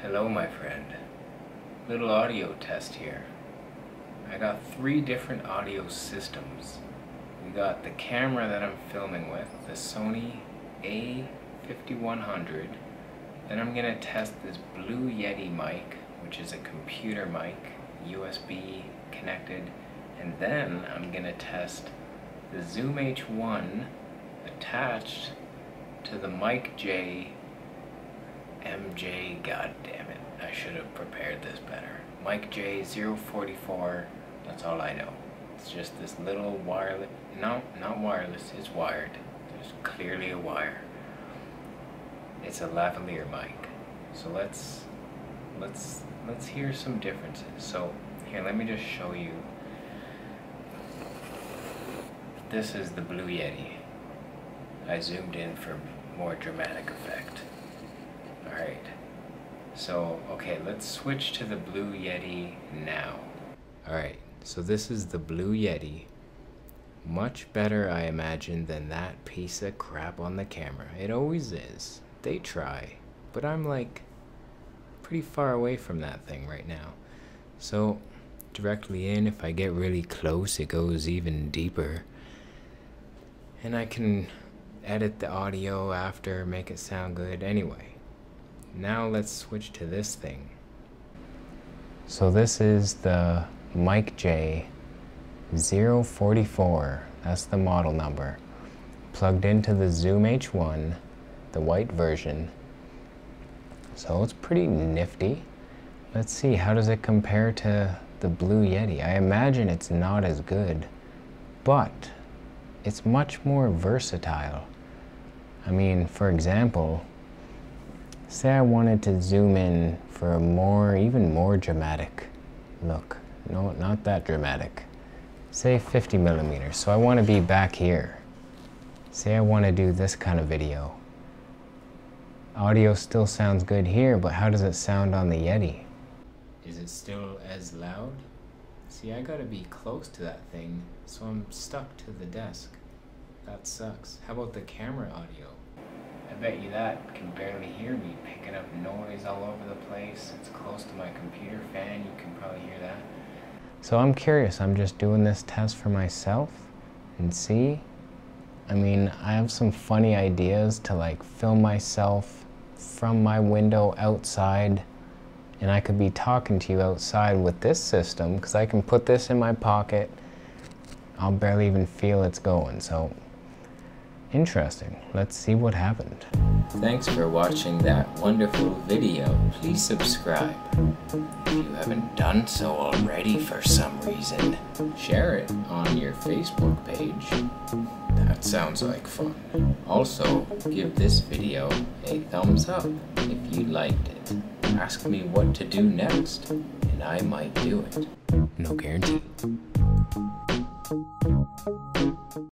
Hello my friend. Little audio test here. I got 3 different audio systems. We got the camera that I'm filming with, the Sony a5100. Then I'm gonna test this Blue Yeti mic, which is a computer mic, USB connected. And then I'm gonna test the Zoom H1 attached to the Mic J MJ, god damn it, I should have prepared this better. Mic J 044, that's all I know. It's just this little wireless, no, not wireless, it's wired. There's clearly a wire. It's a lavalier mic. So let's hear some differences. So here, let me just show you. This is the Blue Yeti. I zoomed in for more dramatic effect. Alright, so okay, let's switch to the Blue Yeti now. Alright, so this is the Blue Yeti. Much better, I imagine, than that piece of crap on the camera. It always is. They try, but I'm like pretty far away from that thing right now. So directly in, if I get really close, it goes even deeper. And I can edit the audio after, make it sound good. Anyway. Now let's switch to this thing. So this is the Mic J 044, that's the model number, plugged into the Zoom H1, the white version. So it's pretty nifty. Let's see, how does it compare to the Blue Yeti? I imagine it's not as good, but it's much more versatile. I mean, for example, say I wanted to zoom in for a even more dramatic look. No, not that dramatic. Say 50 millimeters. So I want to be back here. Say I want to do this kind of video. Audio still sounds good here, but how does it sound on the Yeti? Is it still as loud? See, I gotta be close to that thing, so I'm stuck to the desk. That sucks. How about the camera audio? I bet you that can barely hear me, picking up noise all over the place. It's close to my computer fan, you can probably hear that. So I'm curious, I'm just doing this test for myself and see. I mean, I have some funny ideas to like film myself from my window outside, and I could be talking to you outside with this system because I can put this in my pocket. I'll barely even feel it's going, so interesting. Let's see what happened. Thanks for watching that wonderful video. Please subscribe. If you haven't done so already for some reason, share it on your Facebook page. That sounds like fun. Also, give this video a thumbs up if you liked it. Ask me what to do next, and I might do it. No guarantee.